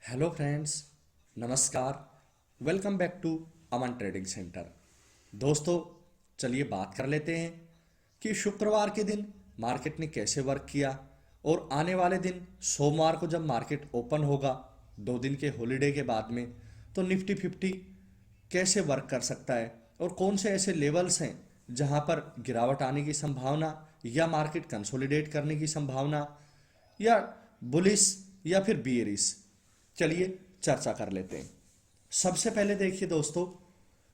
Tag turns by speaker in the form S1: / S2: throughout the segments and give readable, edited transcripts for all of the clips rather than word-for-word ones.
S1: Hello friends, नमस्कार। Welcome back to Aman trading centre. दोस्तों, चलिए बात कर लेते हैं कि शुक्रवार के दिन मार्केट ने कैसे वर्क किया और आने वाले दिन सोमवार को जब मार्केट ओपन होगा 2 दिन के हॉलीडे के बाद में, तो निफ्टी 50 कैसे वर्क कर सकता है और कौन से ऐसे लेवल्स हैं जहां पर गिरावट आने की संभावना या मार्केट कंसोलिडेट करने की संभावना या बुलिश या फिर बियरिश। चलिए चर्चा कर लेते हैं। सबसे पहले देखिए दोस्तों,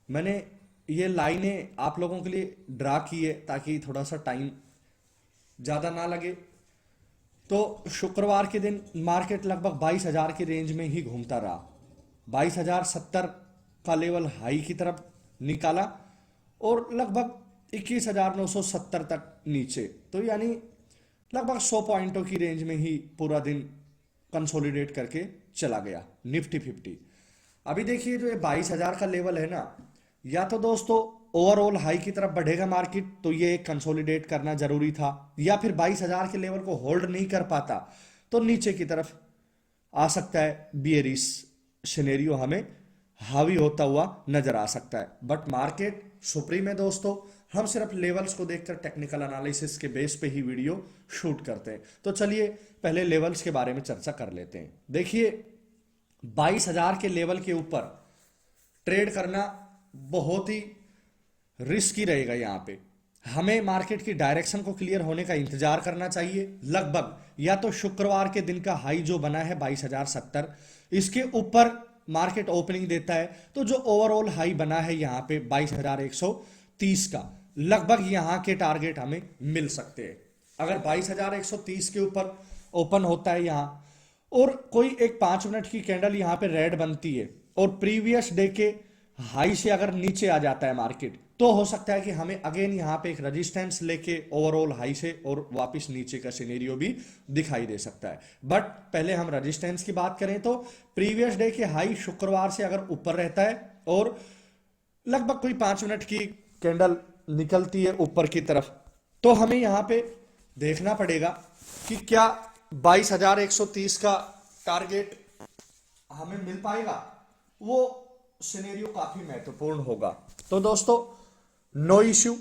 S1: मैंने ये लाइनें आप लोगों के लिए ड्रा की है ताकि थोड़ा सा टाइम ज़्यादा ना लगे। तो शुक्रवार के दिन मार्केट लगभग 22,000 की रेंज में ही घूमता रहा। 22,070 का लेवल हाई की तरफ निकाला और लगभग 21,970 तक नीचे, तो यानी लगभग 100 पॉइंटों की रेंज में ही पूरा दिन कंसोलिडेट करके चला गया निफ्टी 50। अभी देखिए जो ये 22,000 का लेवल है ना, या तो दोस्तों ओवरऑल हाई की तरफ बढ़ेगा मार्केट तो ये एक कंसोलिडेट करना जरूरी था, या फिर 22,000 के लेवल को होल्ड नहीं कर पाता तो नीचे की तरफ आ सकता है। बियरिश सिनेरियो हमें हावी होता हुआ नजर आ सकता है। बट मार्केट सुप्रीम है दोस्तों, हम सिर्फ लेवल्स को देखकर टेक्निकल एनालिसिस के बेस पे ही वीडियो शूट करते हैं। तो चलिए पहले लेवल्स के बारे में चर्चा कर लेते हैं। देखिए 22,000 के लेवल के ऊपर ट्रेड करना बहुत ही रिस्की रहेगा। यहाँ पे हमें मार्केट की डायरेक्शन को क्लियर होने का इंतजार करना चाहिए। लगभग या तो शुक्रवार के दिन का हाई जो बना है 22,070, इसके ऊपर मार्केट ओपनिंग देता है तो जो ओवरऑल हाई बना है यहाँ पे 22,130 का, लगभग यहाँ के टारगेट हमें मिल सकते हैं। अगर 22,130 के ऊपर ओपन होता है यहाँ और कोई एक 5 मिनट की कैंडल यहाँ पे रेड बनती है और प्रीवियस डे के हाई से अगर नीचे आ जाता है मार्केट, तो हो सकता है कि हमें अगेन यहाँ पे एक रेजिस्टेंस लेके ओवरऑल हाई से और वापस नीचे का सिनेरियो भी दिखाई दे सकता है। बट पहले हम रेजिस्टेंस की बात करें तो प्रीवियस डे के हाई शुक्रवार से अगर ऊपर रहता है और लगभग कोई 5 मिनट की कैंडल निकलती है ऊपर की तरफ, तो हमें यहाँ पे देखना पड़ेगा कि क्या 22,130 का टारगेट हमें मिल पाएगा। वो सिनेरियो काफी महत्वपूर्ण होगा। तो दोस्तों नो इश्यू,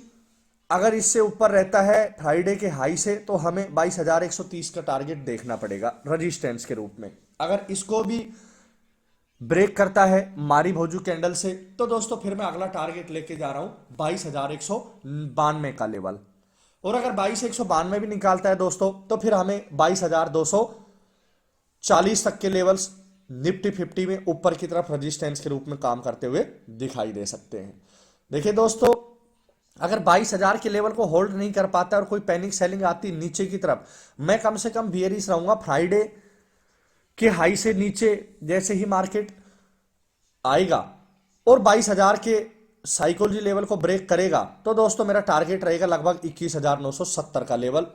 S1: अगर इससे ऊपर रहता है फ्राइडे के हाई से तो हमें 22,130 का टारगेट देखना पड़ेगा रेजिस्टेंस के रूप में। अगर इसको भी ब्रेक करता है मारी भोजू कैंडल से, तो दोस्तों फिर मैं अगला टारगेट लेके जा रहा हूं 22,192 का लेवल। और अगर 22,192 भी निकालता है दोस्तों तो फिर हमें 22,240 तक के लेवल्स निफ्टी 50 में ऊपर की तरफ रेजिस्टेंस के रूप में काम करते हुए दिखाई दे सकते हैं। देखिए दोस्तों, अगर 22,000 के लेवल को होल्ड नहीं कर पाता और कोई पैनिक सेलिंग आती नीचे की तरफ, मैं कम से कम बियरिश रहूंगा। फ्राइडे के हाई से नीचे जैसे ही मार्केट आएगा और 22,000 के साइकोलॉजी लेवल को ब्रेक करेगा, तो दोस्तों मेरा टारगेट रहेगा लगभग 21,970 का लेवल,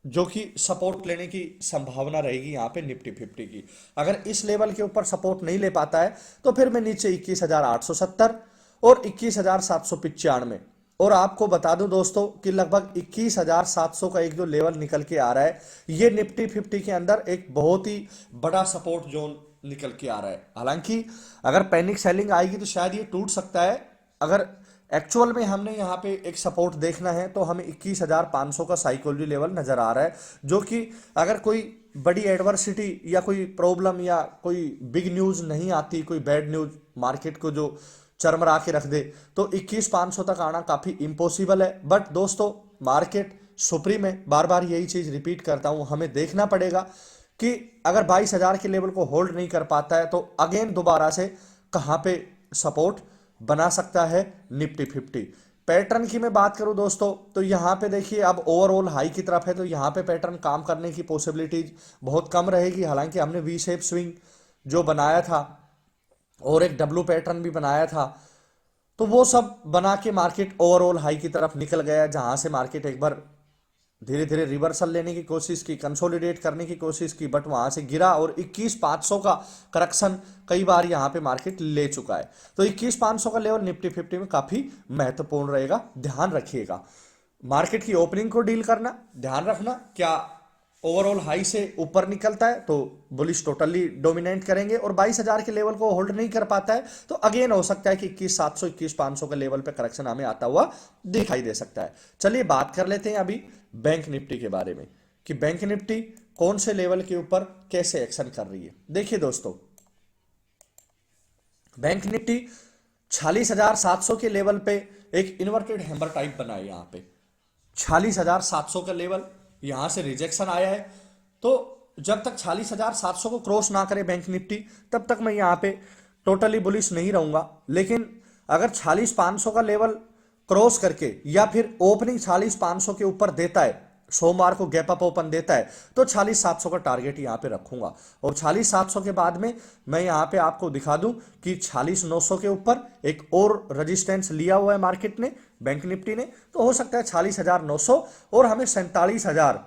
S1: जो कि सपोर्ट लेने की संभावना रहेगी यहाँ पे निफ्टी 50 की। अगर इस लेवल के ऊपर सपोर्ट नहीं ले पाता है तो फिर मैं नीचे 21,870 और 21,795। और आपको बता दूं दोस्तों कि लगभग 21,700 का एक जो लेवल निकल के आ रहा है, ये निफ्टी 50 के अंदर एक बहुत ही बड़ा सपोर्ट जोन निकल के आ रहा है। हालांकि अगर पैनिक सेलिंग आएगी तो शायद ये टूट सकता है। अगर एक्चुअल में हमने यहाँ पे एक सपोर्ट देखना है तो हमें 21,500 का साइकोलॉजी लेवल नजर आ रहा है, जो कि अगर कोई बड़ी एडवर्सिटी या कोई प्रॉब्लम या कोई बिग न्यूज नहीं आती, कोई बैड न्यूज मार्केट को जो चरमरा के रख दे, तो 21,500 तक आना काफी इम्पॉसिबल है। बट दोस्तों मार्केट सुप्रीम है, बार बार यही चीज रिपीट करता हूं, हमें देखना पड़ेगा कि अगर 22,000 के लेवल को होल्ड नहीं कर पाता है तो अगेन दोबारा से कहां पे सपोर्ट बना सकता है निफ्टी 50। पैटर्न की मैं बात करूं दोस्तों तो यहां पे देखिए अब ओवरऑल हाई की तरफ है, तो यहां पे पैटर्न काम करने की पॉसिबिलिटीज बहुत कम रहेगी। हालांकि हमने वी शेप स्विंग जो बनाया था और एक डब्लू पैटर्न भी बनाया था, तो वो सब बना के मार्केट ओवरऑल हाई की तरफ निकल गया, जहां से मार्केट एक बार धीरे धीरे रिवर्सल लेने की कोशिश की, कंसोलिडेट करने की कोशिश की, बट वहां से गिरा और 21,500 का करेक्शन कई बार यहां पे मार्केट ले चुका है। तो 21,500 का लेवल निफ्टी 50 में काफी महत्वपूर्ण रहेगा, ध्यान रखिएगा। मार्केट की ओपनिंग को डील करना, ध्यान रखना क्या ओवरऑल हाई से ऊपर निकलता है तो बुलिश टोटली डोमिनेट करेंगे, और 22,000 के लेवल को होल्ड नहीं कर पाता है तो अगेन हो सकता है कि 21,700 21,500 के लेवल पे करेक्शन हमें आता हुआ दिखाई दे सकता है। चलिए बात कर लेते हैं अभी बैंक निफ्टी के बारे में कि बैंक निफ्टी कौन से लेवल के ऊपर कैसे एक्शन कर रही है। देखिए दोस्तों, बैंक निफ्टी 46,700 के लेवल पे एक इन्वर्टेड हैमर टाइप बना है। यहां पे 46,700 का लेवल यहां से रिजेक्शन आया है, तो जब तक 46,700 को क्रॉस ना करे बैंक निफ्टी तब तक मैं यहां पे टोटली बुलिश नहीं रहूंगा। लेकिन अगर 46,500 का लेवल क्रॉस करके या फिर ओपनिंग 46,500 के ऊपर देता है, सोमवार को गैप अप ओपन देता है, तो 46,700 का टारगेट यहां पे रखूंगा। और 46,700 के बाद में मैं यहां पे आपको दिखा दूं कि 46,900 के ऊपर एक और रेजिस्टेंस लिया हुआ है मार्केट ने, बैंक निफ्टी ने, तो हो सकता है 46,900 और हमें 47,000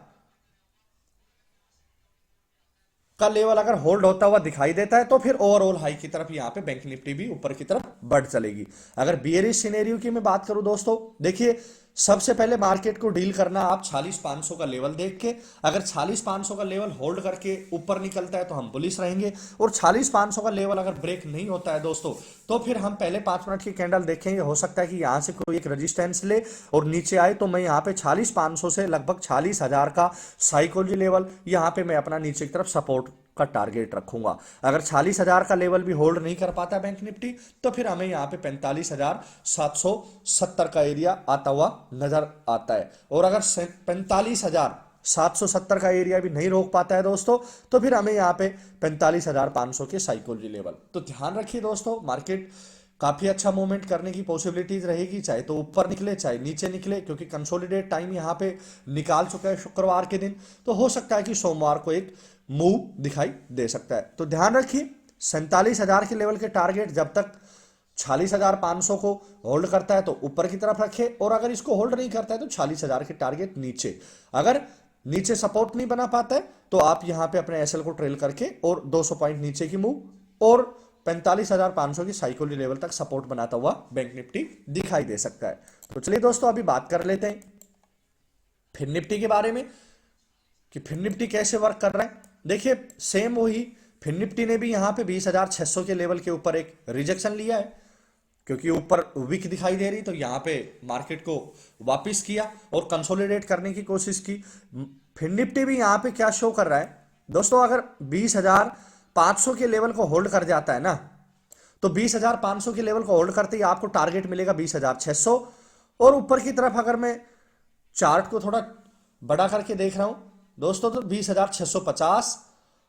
S1: का लेवल अगर होल्ड होता हुआ दिखाई देता है तो फिर ओवरऑल हाई की तरफ यहां पे बैंक निफ्टी भी ऊपर की तरफ बढ़ चलेगी। अगर बियरिश सिनेरियो की मैं बात करूं दोस्तों, देखिए सबसे पहले मार्केट को डील करना आप 46,500 का लेवल देख के, अगर 46,500 का लेवल होल्ड करके ऊपर निकलता है तो हम बुलिश रहेंगे, और 46,500 का लेवल अगर ब्रेक नहीं होता है दोस्तों तो फिर हम पहले 5 मिनट की कैंडल देखेंगे। हो सकता है कि यहां से कोई एक रेजिस्टेंस ले और नीचे आए, तो मैं यहां पे 46,500 से लगभग 46,000 का साइकोलॉजी लेवल यहां पे मैं अपना नीचे की तरफ सपोर्ट का टारगेट रखूंगा। अगर 46,000 का लेवल भी होल्ड नहीं कर पाता बैंक निफ्टी तो फिर हमें यहां पे 45,770 का एरिया आता हुआ नजर आता है। और अगर 45,770 का एरिया भी नहीं रोक पाता है दोस्तों तो फिर हमें यहां पे 45,500 के साइकोलॉजी लेवल। तो ध्यान रखिए दोस्तों, मार्केट काफी अच्छा मूवमेंट करने की पॉसिबिलिटीज रहेगी, चाहे तो ऊपर निकले चाहे नीचे निकले, क्योंकि कंसोलिडेट टाइम यहां पे निकाल चुका है शुक्रवार के दिन। तो हो सकता है कि सोमवार को एक मूव दिखाई दे सकता है। तो ध्यान रखिए 47,000 के लेवल के टारगेट जब तक 46,500 को होल्ड करता है तो ऊपर की तरफ रखे, और अगर इसको होल्ड नहीं करता है तो 46,000 के टारगेट नीचे। अगर नीचे सपोर्ट नहीं बना पाता है तो आप यहां पे अपने एसएल को ट्रेल करके और 200 पॉइंट नीचे की मूव और 45,500 की साइकोलॉजी लेवल तक सपोर्ट बनाता हुआ बैंक निफ्टी दिखाई दे सकता है। तो चलिए दोस्तों अभी बात कर लेते हैं फिर निफ्टी के बारे में कि फिर निफ्टी कैसे वर्क कर रहा है। देखिए सेम वही फिर निफ्टी ने भी यहां पे 20,600 के लेवल के ऊपर एक रिजेक्शन लिया है, क्योंकि ऊपर वीक दिखाई दे रही, तो यहां पे मार्केट को वापस किया और कंसोलिडेट करने की कोशिश की। फिर निफ्टी भी यहां पे क्या शो कर रहा है दोस्तों, अगर 20,500 के लेवल को होल्ड कर जाता है ना, तो 20,500 के लेवल को होल्ड करते ही आपको टारगेट मिलेगा 20,600। और ऊपर की तरफ अगर मैं चार्ट को थोड़ा बड़ा करके देख रहा हूं दोस्तों तो 20,650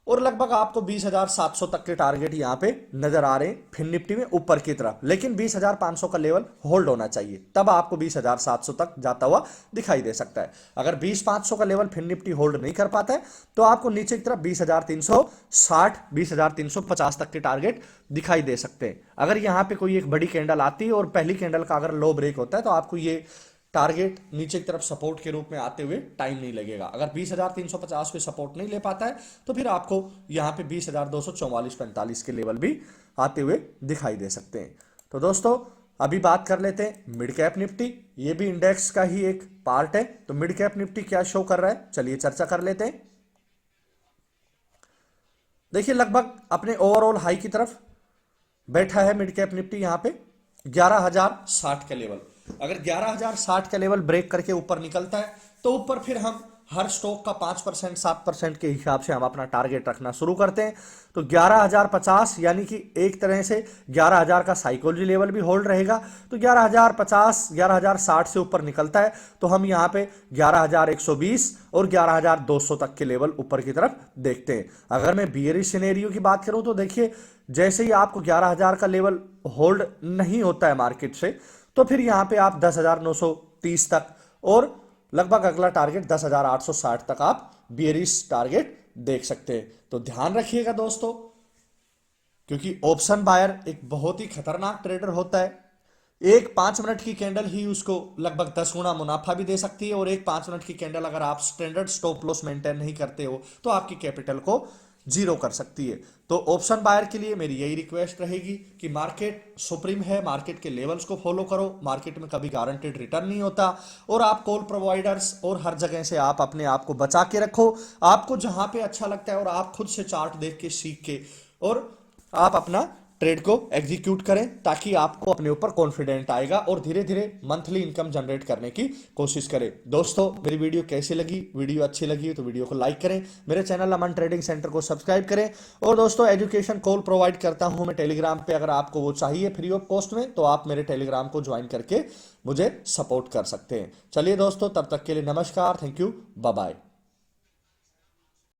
S1: और लगभग आपको 20,700 तक के टारगेट यहां पे नजर आ रहे हैं फिर निफ्टी में ऊपर की तरफ। लेकिन 20,500 का लेवल होल्ड होना चाहिए, तब आपको 20,700 तक जाता हुआ दिखाई दे सकता है। अगर 20,500 का लेवल फिर निफ्टी होल्ड नहीं कर पाता है तो आपको नीचे की तरफ 20,360 20,350 तक के टारगेट दिखाई दे सकते हैं। अगर यहां पे कोई एक बड़ी कैंडल आती है और पहली कैंडल का अगर लो ब्रेक होता है तो आपको ये टारगेट नीचे की तरफ सपोर्ट के रूप में आते हुए टाइम नहीं लगेगा। अगर 20,350 पे सपोर्ट नहीं ले पाता है तो फिर आपको यहां पे 20,244-45 के लेवल भी आते हुए दिखाई दे सकते हैं। तो दोस्तों अभी बात कर लेते हैं मिड कैप निफ्टी, ये भी इंडेक्स का ही एक पार्ट है। तो मिड कैप निफ्टी क्या शो कर रहा है, चलिए चर्चा कर लेते हैं। देखिए लगभग अपने ओवरऑल हाई की तरफ बैठा है मिड कैप निफ्टी यहां पे 11,060 का लेवल। अगर 11,060 का लेवल ब्रेक करके ऊपर निकलता है तो ऊपर फिर हम हर स्टॉक का 5% 7% के हिसाब से हम अपना टारगेट रखना शुरू करते हैं। तो 11,050 यानी कि एक तरह से 11,000 का साइकोलॉजी लेवल भी होल्ड रहेगा। तो 11,050 11,060 से ऊपर निकलता है तो हम यहां पे 11,120 और 11,200 तक के लेवल ऊपर की तरफ देखते हैं। अगर मैं बियरिश सिनेरियो की बात करूं तो देखिए जैसे ही आपको 11,000 का लेवल होल्ड नहीं होता है मार्केट से तो फिर यहां पे आप 10,930 तक और लगभग अगला टारगेट 10,860 तक आप बियरिश टारगेट देख सकते हैं। तो ध्यान रखिएगा दोस्तों, क्योंकि ऑप्शन बायर एक बहुत ही खतरनाक ट्रेडर होता है। एक 5 मिनट की कैंडल ही उसको लगभग 10 गुना मुनाफा भी दे सकती है, और एक 5 मिनट की कैंडल अगर आप स्टैंडर्ड स्टॉप लॉस मेंटेन नहीं करते हो तो आपकी कैपिटल को जीरो कर सकती है। तो ऑप्शन बायर के लिए मेरी यही रिक्वेस्ट रहेगी कि मार्केट सुप्रीम है, मार्केट के लेवल्स को फॉलो करो, मार्केट में कभी गारंटेड रिटर्न नहीं होता, और आप कॉल प्रोवाइडर्स और हर जगह से आप अपने आप को बचा के रखो। आपको जहां पे अच्छा लगता है और आप खुद से चार्ट देख के सीख के और आप अपना ट्रेड को एग्जीक्यूट करें, ताकि आपको अपने ऊपर कॉन्फिडेंट आएगा और धीरे धीरे मंथली इनकम जनरेट करने की कोशिश करें। दोस्तों मेरी वीडियो कैसी लगी? वीडियो अच्छी लगी तो वीडियो को लाइक करें, मेरे चैनल अमन ट्रेडिंग सेंटर को सब्सक्राइब करें, और दोस्तों एजुकेशन कॉल प्रोवाइड करता हूं मैं टेलीग्राम पे, अगर आपको वो चाहिए फ्री ऑफ कॉस्ट में तो आप मेरे टेलीग्राम को ज्वाइन करके मुझे सपोर्ट कर सकते हैं। चलिए दोस्तों, तब तक के लिए नमस्कार, थैंक यू, बाय बाय।